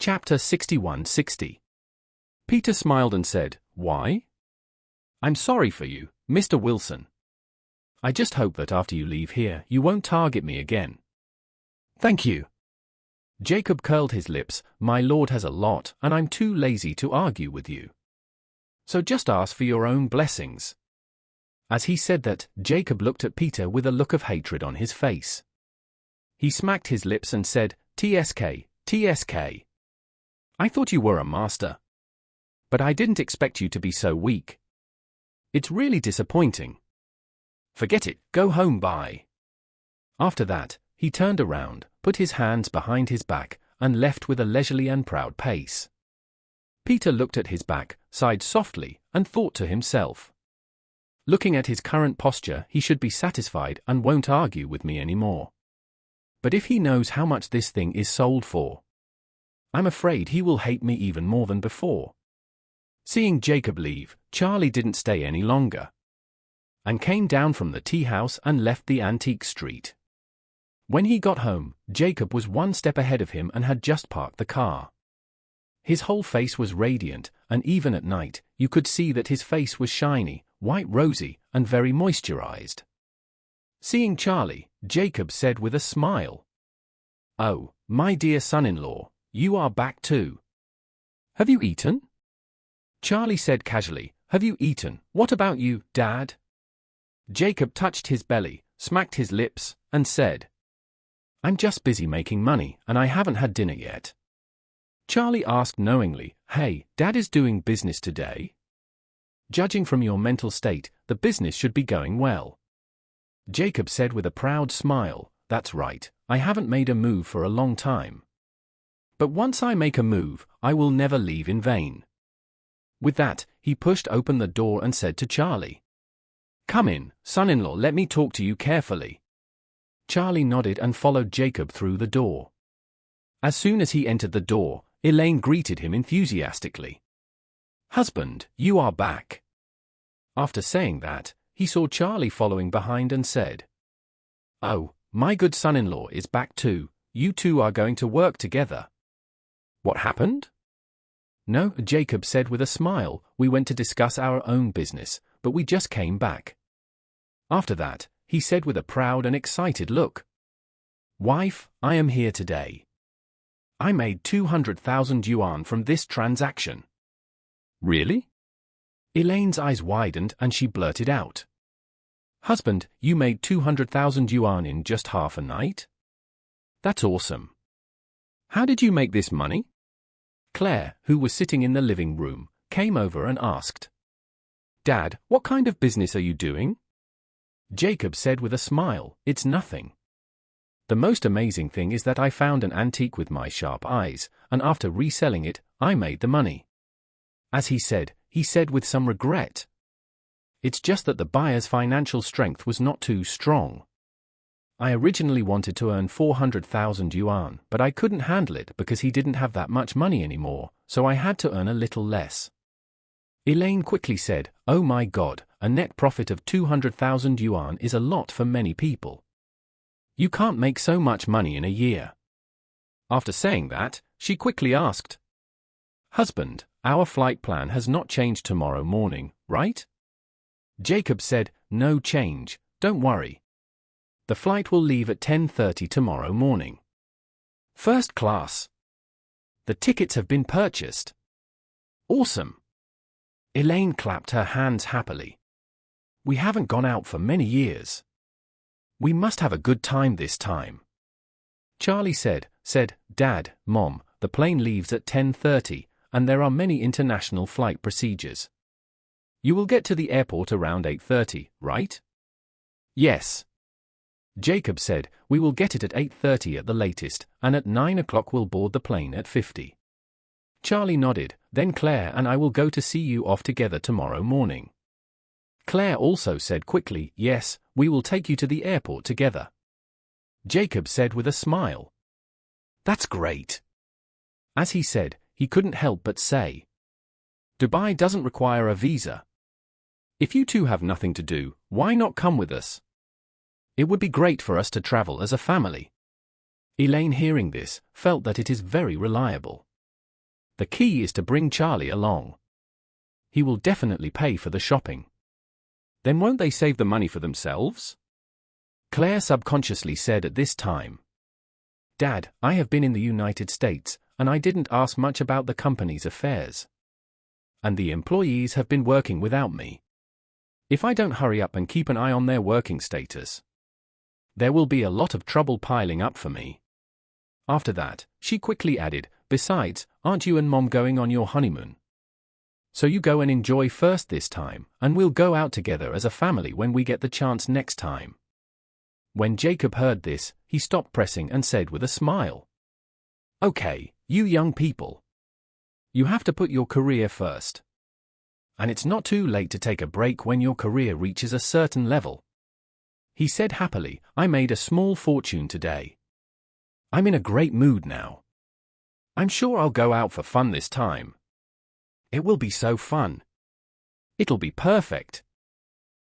Chapter 6160. Peter smiled and said, "Why?" "I'm sorry for you, Mr. Wilson. I just hope that after you leave here, you won't target me again." "Thank you." Jacob curled his lips. "My lord has a lot, and I'm too lazy to argue with you. So just ask for your own blessings." As he said that, Jacob looked at Peter with a look of hatred on his face. He smacked his lips and said, "TSK, TSK. I thought you were a master. But I didn't expect you to be so weak. It's really disappointing. Forget it, go home, bye." After that, he turned around, put his hands behind his back, and left with a leisurely and proud pace. Peter looked at his back, sighed softly, and thought to himself, "Looking at his current posture, he should be satisfied and won't argue with me anymore. But if he knows how much this thing is sold for, I'm afraid he will hate me even more than before." Seeing Jacob leave, Charlie didn't stay any longer, and came down from the tea house and left the antique street. When he got home, Jacob was one step ahead of him and had just parked the car. His whole face was radiant, and even at night, you could see that his face was shiny, white rosy, and very moisturized. Seeing Charlie, Jacob said with a smile, "Oh, my dear son-in-law, you are back too. Have you eaten?" Charlie said casually, "Have you eaten? What about you, Dad?" Jacob touched his belly, smacked his lips, and said, "I'm just busy making money, and I haven't had dinner yet." Charlie asked knowingly, "Hey, Dad is doing business today? Judging from your mental state, the business should be going well." Jacob said with a proud smile, "That's right, I haven't made a move for a long time. But once I make a move, I will never leave in vain." With that, he pushed open the door and said to Charlie, "Come in, son-in-law, let me talk to you carefully." Charlie nodded and followed Jacob through the door. As soon as he entered the door, Elaine greeted him enthusiastically. "Husband, you are back." After saying that, he saw Charlie following behind and said, "Oh, my good son-in-law is back too. You two are going to work together. What happened?" "No," Jacob said with a smile, "we went to discuss our own business, but we just came back." After that, he said with a proud and excited look, "Wife, I am here today. I made 200,000 yuan from this transaction." "Really?" Elaine's eyes widened and she blurted out, "Husband, you made 200,000 yuan in just half a night? That's awesome. How did you make this money?" Claire, who was sitting in the living room, came over and asked, "Dad, what kind of business are you doing?" Jacob said with a smile, "It's nothing. The most amazing thing is that I found an antique with my sharp eyes, and after reselling it, I made the money." As he said with some regret, "It's just that the buyer's financial strength was not too strong. I originally wanted to earn 400,000 yuan, but I couldn't handle it because he didn't have that much money anymore, so I had to earn a little less." Elaine quickly said, "Oh my God, a net profit of 200,000 yuan is a lot for many people. You can't make so much money in a year." After saying that, she quickly asked, "Husband, our flight plan has not changed tomorrow morning, right?" Jacob said, "No change, don't worry. The flight will leave at 10:30 tomorrow morning. First class. The tickets have been purchased." "Awesome." Elaine clapped her hands happily. "We haven't gone out for many years. We must have a good time this time." Charlie said, "Dad, Mom, the plane leaves at 10:30, and there are many international flight procedures. You will get to the airport around 8:30, right?" "Yes." Jacob said, "We will get it at 8:30 at the latest, and at 9 o'clock we'll board the plane at 50. Charlie nodded, "Then Claire and I will go to see you off together tomorrow morning." Claire also said quickly, "Yes, we will take you to the airport together." Jacob said with a smile, "That's great." As he said, he couldn't help but say, "Dubai doesn't require a visa. If you two have nothing to do, why not come with us? It would be great for us to travel as a family." Elaine, hearing this, felt that it is very reliable. The key is to bring Charlie along. He will definitely pay for the shopping. Then won't they save the money for themselves? Claire subconsciously said at this time. Dad, I have been in the United States, and I didn't ask much about the company's affairs. And the employees have been working without me. If I don't hurry up and keep an eye on their working status, there will be a lot of trouble piling up for me. After that, she quickly added, besides, aren't you and Mom going on your honeymoon? So you go and enjoy first this time, and we'll go out together as a family when we get the chance next time. When Jacob heard this, he stopped pressing and said with a smile, Okay, you young people. You have to put your career first. And it's not too late to take a break when your career reaches a certain level. He said happily, I made a small fortune today. I'm in a great mood now. I'm sure I'll go out for fun this time. It will be so fun. It'll be perfect.